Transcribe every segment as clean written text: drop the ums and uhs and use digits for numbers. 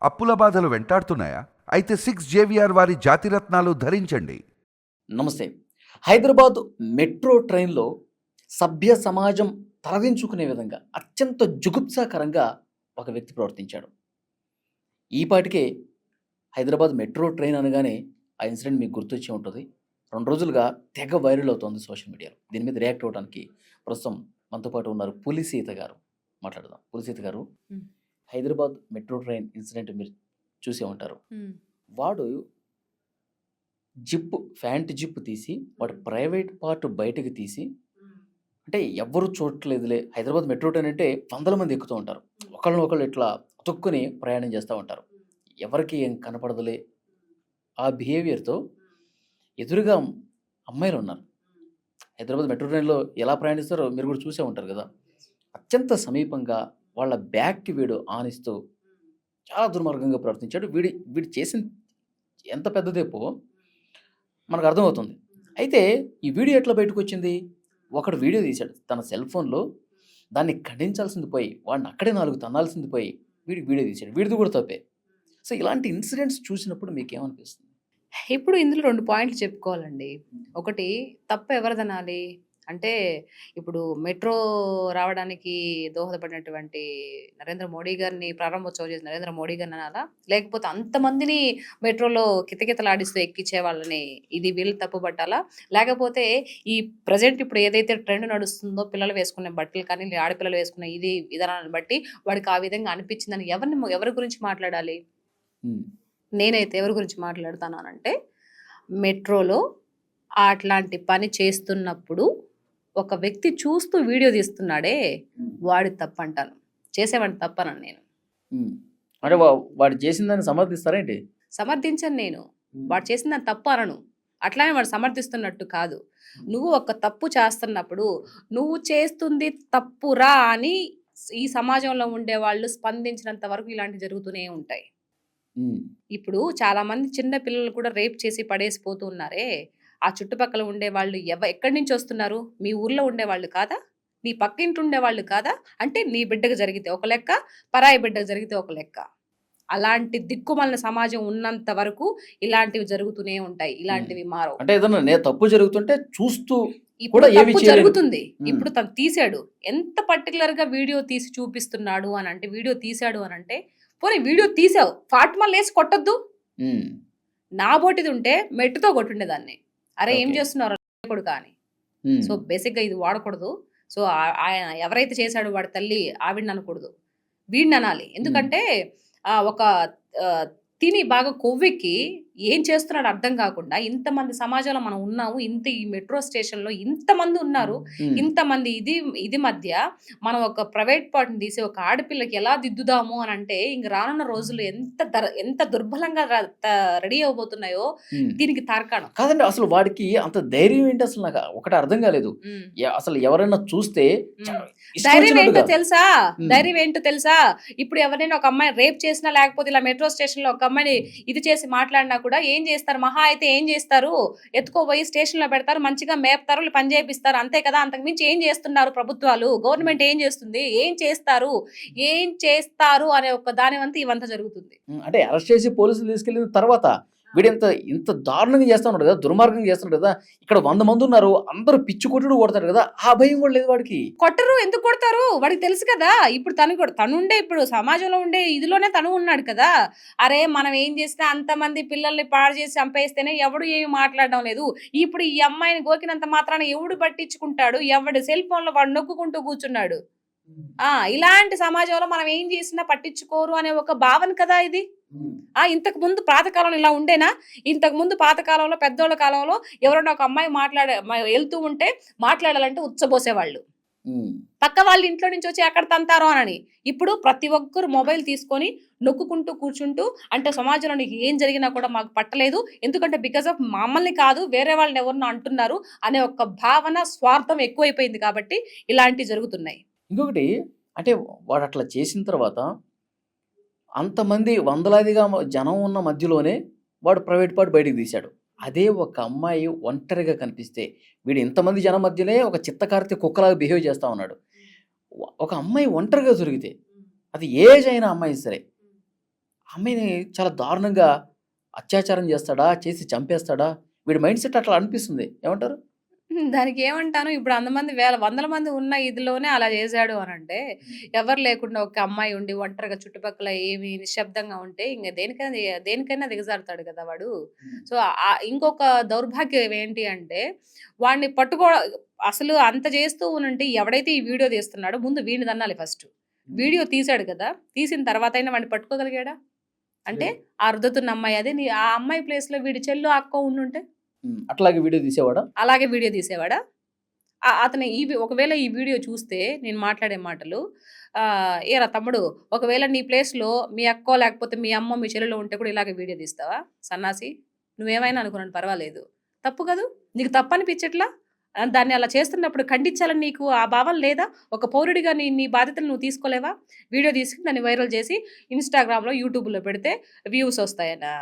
అప్పుల బాధలు వెంటాడుతున్నాయా? అయితే 6 JVR వారి జాతిరత్నాలు ధరించండి. నమస్తే. హైదరాబాద్ మెట్రో ట్రైన్‌లో సభ్య సమాజం తలదించుకునే విధంగా అత్యంత జుగుప్సాకరంగా ఒక వ్యక్తి ప్రవర్తించాడు. ఈ పాటికే హైదరాబాద్ మెట్రో ట్రైన్ అనగానే ఆ ఇన్సిడెంట్ మీకు గుర్తొచ్చే ఉంటుంది. 2 రోజులుగా తెగ వైరల్ అవుతోంది సోషల్ మీడియాలో. దీని మీద రియాక్ట్ అవ్వడానికి ప్రస్తుతం మనతో పాటు ఉన్నారు పులిసీత గారు. మాట్లాడదాం. పులిసీత గారు, హ్మ్. హైదరాబాద్ మెట్రో ట్రైన్ ఇన్సిడెంట్ మీరు చూసే ఉంటారు. హ్మ్. వాడు ప్యాంట్ జిప్ తీసి వాడి ప్రైవేట్ పార్ట్ బయటకి తీసి, అంటే ఎవ్వరు చూడట్లేదులే, హైదరాబాద్ మెట్రో ట్రైన్ అంటే వందల మంది ఎక్కుతూ ఉంటారు. ఒకళ్ళు ఇట్లా తొక్కుని ప్రయాణం చేస్తూ ఉంటారు. ఎవరికి ఏం కనపడదులే ఆ బిహేవియర్తో ఎదురుగా అమ్మాయిలు ఉన్నారు. హైదరాబాద్ మెట్రో ట్రైన్లో ఎలా ప్రయాణిస్తారో మీరు కూడా చూసే ఉంటారు కదా. అత్యంత సమీపంగా వాళ్ళ బ్యాగ్కి వీడు ఆనిస్తూ చాలా దుర్మార్గంగా ప్రవర్తించాడు. వీడు చేసిన ఎంత పెద్దదేపో మనకు అర్థమవుతుంది. అయితే ఈ వీడియో ఎట్లా బయటకు వచ్చింది? ఒకడు వీడియో తీశాడు తన సెల్ ఫోన్లో. దాన్ని ఖండించాల్సింది పోయి, వాడిని అక్కడే 4 తన్నాల్సింది పోయి వీడియో తీశాడు. వీడిది కూడా తప్పే. సో ఇలాంటి ఇన్సిడెంట్స్ చూసినప్పుడు మీకేమనిపిస్తుంది? ఇప్పుడు ఇందులో 2 పాయింట్లు చెప్పుకోవాలండి. ఒకటి, తప్పు ఎవరిదనాలి? అంటే ఇప్పుడు మెట్రో రావడానికి దోహదపడినటువంటి నరేంద్ర మోడీ గారిని, ప్రారంభోత్సవం చేసిన నరేంద్ర మోడీ గారిని అనాలా? లేకపోతే అంతమందిని మెట్రోలో కితకితలాడిస్తూ ఎక్కించే వాళ్ళని వీళ్ళు తప్పు పట్టాలా? లేకపోతే ఈ ప్రజెంట్ ఇప్పుడు ఏదైతే ట్రెండ్ నడుస్తుందో పిల్లలు వేసుకునే బట్టలు కానీ, ఆడపిల్లలు వేసుకునే విధానాన్ని బట్టి వాడికి ఆ విధంగా అనిపించిందని ఎవరి గురించి మాట్లాడాలి? నేనైతే ఎవరి గురించి మాట్లాడుతానంటే, మెట్రోలో అట్లాంటి పని చేస్తున్నప్పుడు ఒక వ్యక్తి చూస్తూ వీడియో తీస్తున్నాడే, వాడి తప్పు అంటాను. చేసేవాడిని తప్పనను నేను. అంటే వాడు చేసిన దాన్ని సమర్థిస్తారేంటి? సమర్థించను నేను. వాడు చేసిన దాన్ని తప్పు అనను. అట్లానే వాడు సమర్థిస్తున్నట్టు కాదు. నువ్వు ఒక తప్పు చేస్తున్నప్పుడు నువ్వు చేస్తుంది తప్పురా అని ఈ సమాజంలో ఉండే వాళ్ళు స్పందించినంత వరకు ఇలాంటివి జరుగుతూనే ఉంటాయి. ఇప్పుడు చాలా మంది చిన్న పిల్లలు కూడా రేప్ చేసి పడేసిపోతూ ఉన్నారే, ఆ చుట్టుపక్కల ఉండే వాళ్ళు ఎక్కడి నుంచి వస్తున్నారు? మీ ఊర్లో ఉండేవాళ్ళు కాదా? నీ పక్కింటి ఉండేవాళ్ళు కాదా? అంటే నీ బిడ్డకు జరిగితే ఒక లెక్క, పరాయి బిడ్డకు జరిగితే ఒక లెక్క. అలాంటి దిక్కుమాలిన సమాజం ఉన్నంత వరకు ఇలాంటివి జరుగుతూనే ఉంటాయి. ఇలాంటివి మారవు. అంటే ఏదన్నా తప్పు జరుగుతుంటే చూస్తూ ఇప్పుడు తప్పు జరుగుతుంది. ఇప్పుడు తను తీసాడు, ఎంత పర్టికులర్ గా వీడియో తీసి చూపిస్తున్నాడు అని అంటే, వీడియో తీసాడు అని అంటే, పోనీ వీడియో తీసావు, ఫాట్మాల్ వేసి కొట్టొద్దు. నా బోటిది ఉంటే మెట్టుతో కొట్టుండేదాన్ని. అరే ఏం చేస్తున్నారు కొడుకా అని. సో బేసిక్ గా ఇది వాడకూడదు. సో ఆయన ఎవరైతే చేశాడో వాడి తల్లి ఆవిడని అనకూడదు, వీడిని అనాలి. ఎందుకంటే ఒక తిని బాగా కొవ్వెక్కి ఏం చేస్తున్నాడు అర్థం కాకుండా, ఇంతమంది సమాజంలో మనం ఉన్నాము, ఈ మెట్రో స్టేషన్ లో ఇంతమంది ఉన్నారు, ఇంతమంది ఇది మధ్య మనం ఒక ప్రైవేట్ పార్ట్ని తీసి ఒక ఆడపిల్లకి ఎలా దిద్దుదాము అని అంటే, ఇంక రానున్న రోజులు ఎంత దుర్బలంగా రెడీ అవబోతున్నాయో దీనికి తార్కాణం. కాదండి, అసలు వాడికి అంత ధైర్యం ఏంటి? అసలు నాకు ఒకటి అర్థం కాలేదు. అసలు ఎవరైనా చూస్తే ధైర్యం ఏంటో తెలుసా? ధైర్యం ఏంటో తెలుసా? ఇప్పుడు ఎవరైనా ఒక అమ్మాయి రేప్ చేసినా, లేకపోతే ఇలా మెట్రో స్టేషన్ లో ఒక అమ్మాయిని ఇది చేసి మాట్లాడినా కూడా ఏం చేస్తారు? మహా అయితే ఏం చేస్తారు? ఎత్తుకోపోయి స్టేషన్ లో పెడతారు, మంచిగా మేపుతారు, పని చేపిస్తారు, అంతే కదా. అంతకుమించి ఏం చేస్తున్నారు ప్రభుత్వాలు? గవర్నమెంట్ ఏం చేస్తుంది? ఏం చేస్తారు అనే ఒక దాని వంత ఇవంతా జరుగుతుంది. అంటే అరెస్ట్ చేసి పోలీసులు తీసుకెళ్ళిన తర్వాత వీడు ఇంత దారుణంగా చేస్తున్నాడు కదా, దుర్మార్గంగా చేస్తున్నాడు కదా. ఇక్కడ 100 మంది ఉన్నారు, అందరూ పిచ్చి కొట్టుడు కొడతారు కదా, ఆ భయం కూడా లేదు వాడికి. కొట్టరు, ఎందుకు కొడతారు? వాడికి తెలుసు కదా. ఇప్పుడు తనుండే ఇప్పుడు సమాజంలో ఉండే ఇదిలోనే తను ఉన్నాడు కదా. అరే మనం ఏం చేసినా అంతమంది పిల్లల్ని పాడు చేసి చంపేస్తేనే ఎవడు ఏమి మాట్లాడడం లేదు. ఇప్పుడు ఈ అమ్మాయిని గోకినంత మాత్రాన ఎవడు పట్టించుకుంటాడు? ఎవడు సెల్ ఫోన్ లో వాడు నొక్కుంటూ కూర్చున్నాడు. ఇలాంటి సమాజంలో మనం ఏం చేసినా పట్టించుకోరు అనే ఒక భావన కదా ఇది. ఇంతకు ముందు పాతకాలంలో ఇలా ఉండేనా? ఇంతకు ముందు పాతకాలంలో, పెద్దోళ్ళ కాలంలో ఎవరైనా ఒక అమ్మాయి వెళ్తూ ఉంటే మాట్లాడాలంటే ఉచ్చబోసేవాళ్ళు, పక్క వాళ్ళ ఇంట్లో నుంచి వచ్చి ఎక్కడ తంతారో అని. ఇప్పుడు ప్రతి ఒక్కరు మొబైల్ తీసుకొని నొక్కుంటూ కూర్చుంటూ, అంటే సమాజంలో నీకు ఏం జరిగినా కూడా మాకు పట్టలేదు, ఎందుకంటే బికాస్ ఆఫ్ మమ్మల్ని కాదు వేరే వాళ్ళని ఎవరినో అంటున్నారు అనే ఒక భావన, స్వార్థం ఎక్కువైపోయింది కాబట్టి ఇలాంటివి జరుగుతున్నాయి. ఇంకొకటి, అంటే వాడు అట్లా చేసిన తర్వాత అంతమంది వందలాదిగా జనం ఉన్న మధ్యలోనే వాడు ప్రైవేట్ పార్ట్ బయటకు తీశాడు. అదే ఒక అమ్మాయి ఒంటరిగా కనిపిస్తే, వీడు ఇంతమంది జనం మధ్యనే ఒక చిత్తకారితే కుక్కలాగా బిహేవ్ చేస్తూ ఉన్నాడు. ఒక అమ్మాయి ఒంటరిగా దొరికితే, అది ఏజ్ అయిన అమ్మాయి సరే, అమ్మాయిని చాలా దారుణంగా అత్యాచారం చేస్తాడా? చేసి చంపేస్తాడా? వీడి మైండ్ సెట్ అట్లా అనిపిస్తుంది. ఏమంటారు? దానికి ఏమంటాను, ఇప్పుడు అంతమంది వేల వందల మంది ఉన్న ఇదిలోనే అలా చేశాడు అనంటే, ఎవరు లేకుండా ఒక అమ్మాయి ఉండి ఒంటరిగా చుట్టుపక్కల ఏమి నిశ్శబ్దంగా ఉంటే ఇంక దేనికైనా దిగజారుతాడు కదా వాడు. సో, ఇంకొక దౌర్భాగ్యం ఏంటి అంటే, వాడిని అసలు అంత చేస్తూ ఉనంటే ఎవడైతే ఈ వీడియో తీస్తున్నాడో ముందు వీడిని తన్నాలి ఫస్ట్. వీడియో తీశాడు కదా! తీసిన తర్వాతైనా వాడిని పట్టుకోగలిగాడా? అంటే ఆ రుద్దుతున్న అమ్మాయి అదే ఆ అమ్మాయి ప్లేస్‌లో వీడి చెల్లో, అక్కో ఉండుంటే? అట్లాగే వీడియో తీసేవాడా? అలాగే వీడియో తీసేవాడా? అతను ఒకవేళ ఈ వీడియో చూస్తే నేను మాట్లాడే మాటలు, "ఏరా తమ్ముడు, ఒకవేళ నీ ప్లేస్‌లో మీ అక్కో, లేకపోతే మీ అమ్మో, మీ చెల్లెలో ఉంటే కూడా ఇలాగే వీడియో తీస్తావా? సన్నాసి! నువ్వేమైనా అనుకున్నాను పర్వాలేదు. తప్పు కదూ? నీకు తప్పనిపించట్లా? దాన్ని అలా చేస్తున్నప్పుడు ఖండించాలని నీకు ఆ భావన లేదా? ఒక పౌరుడిగా నీ బాధ్యతలు నువ్వు తీసుకోలేవా? వీడియో తీసి దాన్ని వైరల్ చేసి ఇన్‌స్టాగ్రామ్‌లో, యూట్యూబ్‌లో పెడితే వ్యూస్ వస్తాయనా?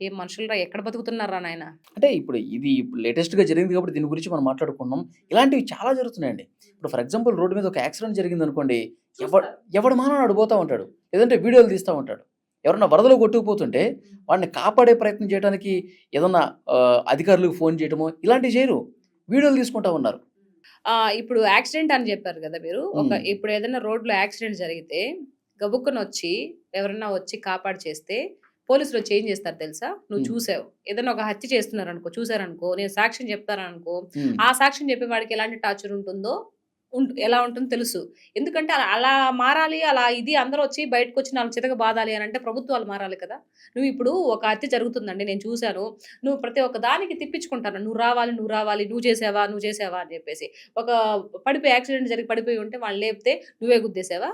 ఏం మనుషులురా, ఎక్కడ బతుకుతున్నారా నాయనా?" అంటే ఇప్పుడు ఇది లేటెస్ట్‌గా జరిగింది కాబట్టి దీని గురించి మనం మాట్లాడుకున్నాం. ఇలాంటివి చాలా జరుగుతున్నాయండి. ఇప్పుడు ఫర్ ఎగ్జాంపుల్ రోడ్డు మీద ఒక యాక్సిడెంట్ జరిగిందనుకోండి, ఎవడి మానాన ఆడు పోతా ఉంటాడు. లేదంటే వీడియోలు తీస్తా ఉంటాడు. ఎవరన్నా వరదలో కొట్టుకుపోతుంటే వాడిని కాపాడే ప్రయత్నం చేయడానికి ఏదన్నా అధికారులకు ఫోన్ చేయడమో ఇలాంటివి చేయరు. వీడియోలు తీసుకుంటా ఉన్నారు. ఇప్పుడు యాక్సిడెంట్ అని చెప్పారు కదా మీరు. ఇప్పుడు ఏదైనా రోడ్‌లో యాక్సిడెంట్ జరిగితే గబుక్కునొచ్చి ఎవరన్నా వచ్చి కాపాడి చేస్తే పోలీసులు వచ్చి ఏం చేస్తారు తెలుసా? నువ్వు చూసావు. ఏదైనా ఒక హత్య చేస్తున్నారనుకో, చూసారనుకో, నేను సాక్ష్యం చెప్తాననుకో, ఆ సాక్ష్యం చెప్పే వాడికి ఎలాంటి టార్చర్ ఉంటుందో ఎలా ఉంటుందో తెలుసు. ఎందుకంటే అలా మారాలి, అలా ఇది అందరూ వచ్చి బయటకొచ్చి నాలుగు చితక బాదాలి అనంటే ప్రభుత్వాలు మారాలి కదా! నువ్వు ఇప్పుడు ఒక హత్య జరుగుతుందండి, నేను చూసాను. నువ్వు ప్రతి ఒక్క దానికి తిప్పించుకుంటాను. నువ్వు రావాలి, నువ్వు చేసావా అని చెప్పేసి. ఒక యాక్సిడెంట్ జరిగి పడిపోయి ఉంటే వాళ్ళని లేపితే నువ్వే గుద్దేసావా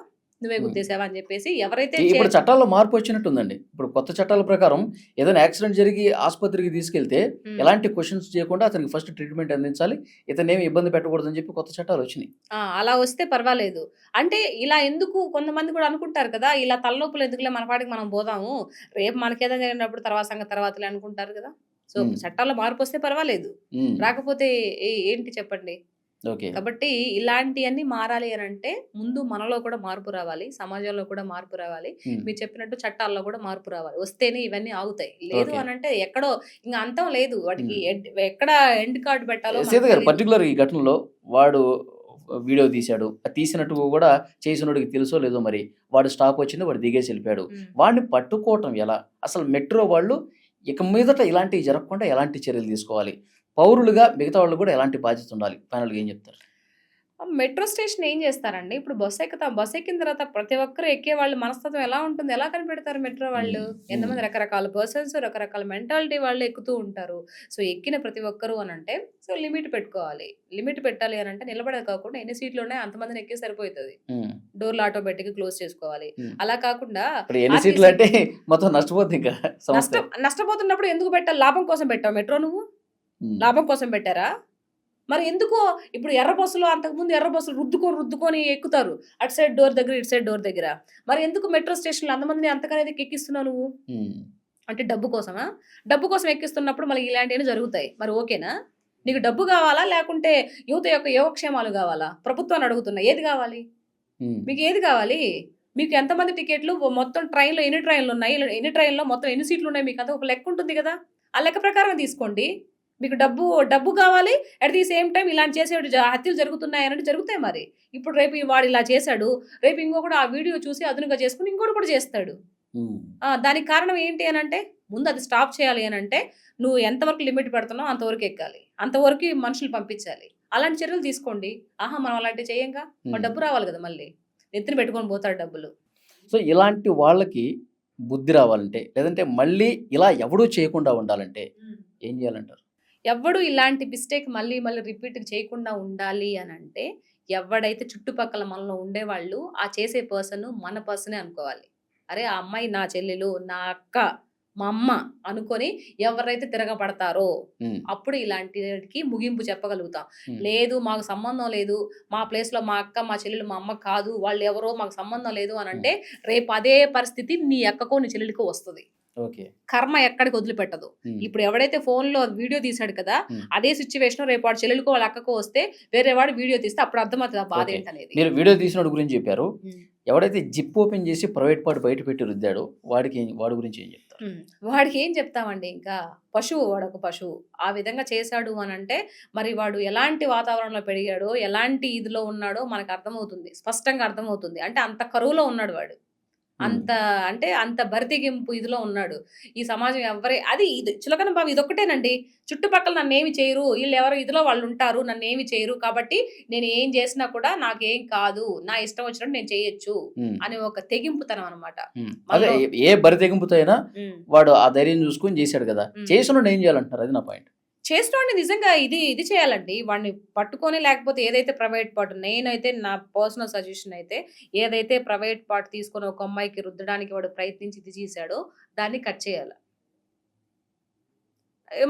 అని చెప్పేసి ఎవరైతే ఇప్పుడు చట్టాల్లో మార్పు వచ్చినట్టుందండి. ఇప్పుడు కొత్త చట్టాల ప్రకారం ఏదైనా యాక్సిడెంట్ జరిగి ఆసుపత్రికి తీసుకెళ్తే ఎలాంటి క్వశ్చన్స్ చేయకుండా అతనికి ఫస్ట్ ట్రీట్మెంట్ అందించాలి. ఇతనేమి ఇబ్బంది పెట్టకూడదని చెప్పి కొత్త చట్టాలు వచ్చినాయి. అలా వస్తే పర్వాలేదు. అంటే ఇలా ఎందుకు కొంతమంది కూడా అనుకుంటారు కదా, ఇలా తలనొప్పులు ఎందుకులే, మన పాటికి మనం పోదాము, రేపు మనకేదైనా జరిగినప్పుడు తర్వాత సంగతి తర్వాతలే అనుకుంటారు కదా. సో చట్టాల్లో మార్పు వస్తే పర్వాలేదు, రాకపోతే ఏంటి చెప్పండి. కాబట్టి ఇలాంటివన్నీ మారాలి అని అంటే ముందు మనలో కూడా మార్పు రావాలి, సమాజంలో కూడా మార్పు రావాలి, మీరు చెప్పినట్టు చట్టాల్లో కూడా మార్పు రావాలి. వస్తేనే ఇవన్నీ ఆగుతాయి. లేదు అని అంటే ఎక్కడో ఇంకా అంతం లేదు వాటికి. ఎక్కడ ఎండ్ కార్డు పెట్టాలో పర్టికులర్ ఈ ఘటనలో వాడు వీడియో తీశాడు, తీసినట్టు కూడా చేసినోడికి తెలుసో లేదో, మరి వాడు స్టాప్ వచ్చింది, వాడు దిగేసి వెళ్ళిపోయాడు. వాడిని పట్టుకోవటం ఎలా? అసలు మెట్రో వాళ్ళు ఇక మీదట ఇలాంటివి జరగకుండా ఎలాంటి చర్యలు తీసుకోవాలి? పౌరులుగా మిగతా వాళ్ళు కూడా ఎలాంటి బాధ్యత ఉండాలి? ఫైనల్గా ఏం చెప్తారు? మెట్రో స్టేషన్ ఏం చేస్తారండి, ఇప్పుడు బస్సు ఎక్కిన తర్వాత ప్రతి ఒక్కరు ఎక్కే వాళ్ళు మనస్తత్వం ఎలా ఉంటుంది, ఎలా కనిపెడతారు మెట్రో వాళ్ళు? ఎంతమంది రకరకాల పర్సన్స్, రకరకాల మెంటాలిటీ వాళ్ళు ఎక్కుతూ ఉంటారు. సో ఎక్కిన ప్రతి ఒక్కరు అని అంటే సో లిమిట్ పెట్టుకోవాలి. లిమిట్ పెట్టాలి అని అంటే నిలబడేది కాకుండా ఎన్ని సీట్లు ఉన్నాయి అంతమందిని ఎక్కి సరిపోతుంది. డోర్లు ఆటోమేటిక్ క్లోజ్ చేసుకోవాలి. అలా కాకుండా మొత్తం నష్టపోతుంది. నష్టపోతున్నప్పుడు ఎందుకు పెట్టాలి? లాభం కోసం పెట్టావు మెట్రో నువ్వు? లాభం కోసం పెట్టారా? మరి ఎందుకో ఇప్పుడు ఎర్ర బస్సులు, అంతకుముందు ఎర్ర బస్సులు రుద్దుకొని ఎక్కుతారు, అటు సైడ్ డోర్ దగ్గర, ఇటు సైడ్ డోర్ దగ్గర. మరి ఎందుకు మెట్రో స్టేషన్లో అంతమందిని అంతకనేది ఎక్కిస్తున్నావు నువ్వు? అంటే డబ్బు కోసమా? డబ్బు కోసం ఎక్కిస్తున్నప్పుడు మళ్ళీ ఇలాంటివన్నీ జరుగుతాయి. మరి ఓకేనా? నీకు డబ్బు కావాలా, లేకుంటే యువత యొక్క యోగక్షేమాలు కావాలా? ప్రభుత్వాన్ని అడుగుతున్నా, ఏది కావాలి మీకు? ఏది కావాలి మీకు? ఎంతమంది టికెట్లు, మొత్తం ట్రైన్లో ఎన్ని ట్రైన్లు ఉన్నాయి, ఎన్ని ట్రైన్లో మొత్తం ఎన్ని సీట్లు ఉన్నాయి, మీకు అంతా ఒక లెక్క ఉంటుంది కదా. ఆ లెక్క ప్రకారం తీసుకోండి. మీకు డబ్బు కావాలి, అట్ ది సేమ్ టైం ఇలాంటి చేసే హత్యలు జరుగుతున్నాయి అంటే జరుగుతాయి. మరి ఇప్పుడు రేపు వాడు ఇలా చేశాడు, రేపు ఇంకొకటి ఆ వీడియో చూసి అదునుగా చేసుకుని ఇంకోటి కూడా చేస్తాడు. దానికి కారణం ఏంటి అని అంటే ముందు అది స్టాప్ చేయాలి అని అంటే నువ్వు ఎంతవరకు లిమిట్ పెడుతున్నావు అంతవరకు ఎక్కాలి, అంతవరకు మనుషులు పంపించాలి. అలాంటి చర్యలు తీసుకోండి. మనం అలాంటివి చేయంగా డబ్బు రావాలి కదా, మళ్ళీ నెత్తిన పెట్టుకొని పోతాడు డబ్బులు. సో ఇలాంటి వాళ్ళకి బుద్ధి రావాలంటే, లేదంటే మళ్ళీ ఇలా ఎవడూ చేయకుండా ఉండాలంటే ఏం చేయాలంటారు? ఎవడు ఇలాంటి మిస్టేక్ మళ్ళీ రిపీట్ చేయకుండా ఉండాలి అని అంటే ఎవడైతే చుట్టుపక్కల మనలో ఉండేవాళ్ళు ఆ చేసే పర్సన్ మన పర్సనే అనుకోవాలి. అరే ఆ అమ్మాయి నా చెల్లెలు, నా అక్క, మా అమ్మ అనుకొని ఎవరైతే తిరగబడతారో అప్పుడు ఇలాంటికి ముగింపు చెప్పగలుగుతాం. లేదు మాకు సంబంధం లేదు, మా ప్లేస్లో మా అక్క, మా చెల్లెలు, మా అమ్మ కాదు, వాళ్ళు ఎవరో మాకు సంబంధం లేదు అని అంటే రేపు అదే పరిస్థితి నీ అక్కకో నీ చెల్లెలికో వస్తుంది. ఓకే. కర్మ ఎక్కడికి వదిలిపెట్టదు. హ్మ్. ఇప్పుడు ఎవడైతే ఫోన్‌లో వీడియో తీశాడు కదా! హ్మ్. అదే సిట్యుయేషన్ రేపు వాడి చెల్లెలికో, వాళ్ళ అక్కకో వస్తే వేరే వాడు వీడియో తీస్తే అప్పుడు అర్థమవుతది ఆ బాధ ఓకే. ఏంటనేది. మీరు వీడియో తీసినోడి గురించి చెప్పారు. హ్మ్. ఎవడైతే జిప్ ఓపెన్ చేసి ప్రైవేట్ పార్ట్ బయట పెట్టి రుద్దాడో వాడి గురించి ఏం చెప్తారు? హ్మ్. వాడికి ఏం చెప్తామండి ఇంకా. పశువు వాడొక పశువు. ఆ విధంగా చేశాడు అనంటే మరి వాడు ఎలాంటి వాతావరణంలో పెరిగాడో, ఎలాంటి ఇదిలో ఉన్నాడో మనకు అర్థమవుతుంది. స్పష్టంగా అర్థమవుతుంది. అంటే అంత కరువులో ఉన్నాడు వాడు. హ్మ్. అంత అంటే అంత బరితెగింపు ఇదిలో ఉన్నాడు. ఈ సమాజం ఇది చులకన భావం ఇదొక్కటేనండి. చుట్టుపక్కల నన్నేమి చేయరు. ఈళ్ళెవరో ఇదిలో వాళ్ళుంటారు. నన్నేమి చేయరు. కాబట్టి నేను ఏం చేసినా కూడా నాకేం కాదు. నా ఇష్టం వచ్చినట్టు నేను చేయొచ్చు. హ్మ్. అనే ఒక తెగింపుతనం అనమాట. హ్మ్. అదే మనలో ఏ బరి తెగింపుతో అయినా హ్మ్. వాడు ఆ ధైర్యం చూసుకొని చేశాడు కదా! హ్మ్. చేసినోడిని ఏం చేయాలంటున్నారు? అది నా పాయింట్. చేసినోడిని నిజంగా ఇది చేయాలండి. వాడిని పట్టుకొని లేకపోతే ఏదైతే ప్రైవేట్ పార్ట్ నేనైతే నా పర్సనల్ సజెషన్ అయితే ఏదైతే ప్రైవేట్ పార్ట్ తీసుకొని ఒక అమ్మాయికి రుద్దడానికి వాడు ప్రయత్నించి ఇది చేశాడో దాన్ని కట్ చేయాల.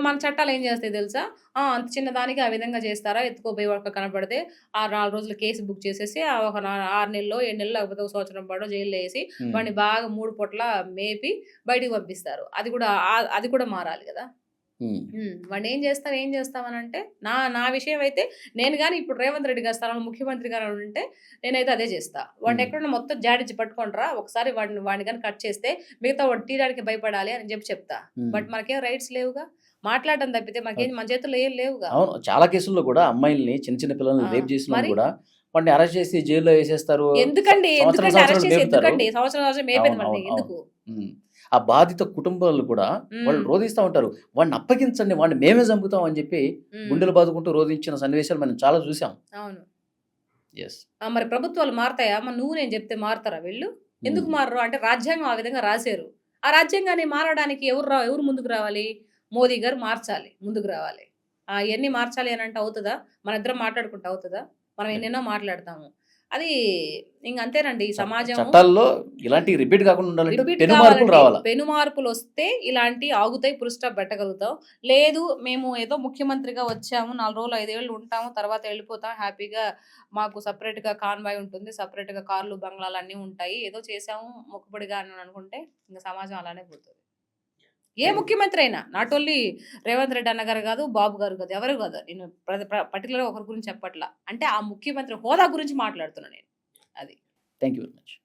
మన చట్టాలు ఏం చేస్తాయి తెలుసా? అంత చిన్నదానికి ఆ విధంగా చేస్తారా? ఎత్తుకోబోయి ఒక కనపడితే ఆ 4 రోజులు కేసు బుక్ చేసేసి ఒక 6 నెల్లో, 7 నెల్లో లేకపోతే ఒక సంవత్సరం పాటో జైల్‌లో ఏసి హ్మ్. వాడిని బాగా 3 పూటల మేపి బయటికి పంపిస్తారు. అది కూడా మారాలి గదా! హ్మ్. వాడినేం చేస్తామనంటే నా విషయం అయితే నేను గాని ఇప్పుడు రేవంత్ రెడ్డి గారి స్థానంలో ముఖ్యమంత్రి గారు ఉంటే నేనైతే అదే చేస్తా. వాడిని హ్మ్. ఎక్కడున్నా మొత్తం జాడించి పట్టుకొనిరా ఒకసారి వాడిని గాని కట్ చేస్తే మిగతా వాడు తీయడానికి భయపడాలి అని చెప్తా. హ్మ్. బట్ మనకేం రైట్స్ లేవుగా. మాట్లాడడం తప్పితే మనకేం మన చేతుల్లో ఏం లేవుగా. అవును. చాలా కేసుల్లో కూడా అమ్మాయిల్ని చిన్న పిల్లల్ని ఆ! రేప్ చేసినోళ్ళని మరి? కూడా వాడిని అరెస్ట్ చేసి జైల్‌లో వేసేస్తారు. ఎందుకండి? సంవత్సరాలు అరెస్ట్ చేసి మేపుతారు. ఎందుకండి? సంవత్సరం మేపేది అవును. మరి అవును. అవును. ఎందుకు? హ్మ్. ఆ బాధిత కుటుంబాలు కూడా వాళ్ళు హ్మ్. రోదిస్తా ఉంటారు. వాడిని అప్పగించండి. వాడిని మేమే చంపుతాం అని చెప్పి హ్మ్. గుండెలు బాదుకుంటూ రోదించిన సన్నివేశాలు మనం చాలా చూసాం. అవును. యెస్. మరి ప్రభుత్వాలు మారతాయా? నువ్వు నేను చెప్తే మారతారా వీళ్ళు? ఎందుకు హ్మ్. మారరు? అంటే రాజ్యాంగం ఆ విధంగా రాశారు. ఆ రాజ్యాంగాన్ని మారడానికి ఎవరు ముందుకు రావాలి? మోదీ గారు మార్చాలి. ముందుకు రావాలి. ఇయన్నీ మార్చాలి అనంటే అవుతదా? మనిద్దరం మాట్లాడుకుంటే అవుతదా? మనం ఎన్నెన్నో మాట్లాడతాము. అది ఇంక అంతేనండి. ఈ సమాజం చట్టాల్లో ఇలాంటివి రిపీట్ కాకుండా ఉండాలంటే రిపీట్ పెను మార్పులు కావాలంటే రావాలా. పెను మార్పులొస్తే ఇలాంటియి ఆగుతాయి. Full stop పెట్టగలుగుతాం. లేదు మేము ఏదో ముఖ్యమంత్రిగా వచ్చాము. 4 రోజులు, 5 ఏళ్ళు ఉంటాము. తర్వాత ఎళ్ళిపోతాం. హ్యాపీగా మాకు సెపరేట్‌గా కాన్వాయ్ ఉంటుంది. సెపరేట్‌గా కార్లు, బంగ్లాలు అన్నీ ఉంటాయి. ఏదో చేశాము మొక్కుబడిగా అని అనుకుంటే ఇంక సమాజం అలానే పోతది. ఏ ముఖ్యమంత్రి అయినా. నాట్ ఓన్లీ రేవంత్ రెడ్డి అన్న గారు గాదు, బాబు గారు గాదు. ఎవరు గాదు. నేను పర్టిక్యులర్‌గా ఒకరి గురించి చెప్పట్లా. అంటే ఆ ముఖ్యమంత్రి హోదా గురించి మాట్లాడుతున్నా నేను. అది. Thank you very much.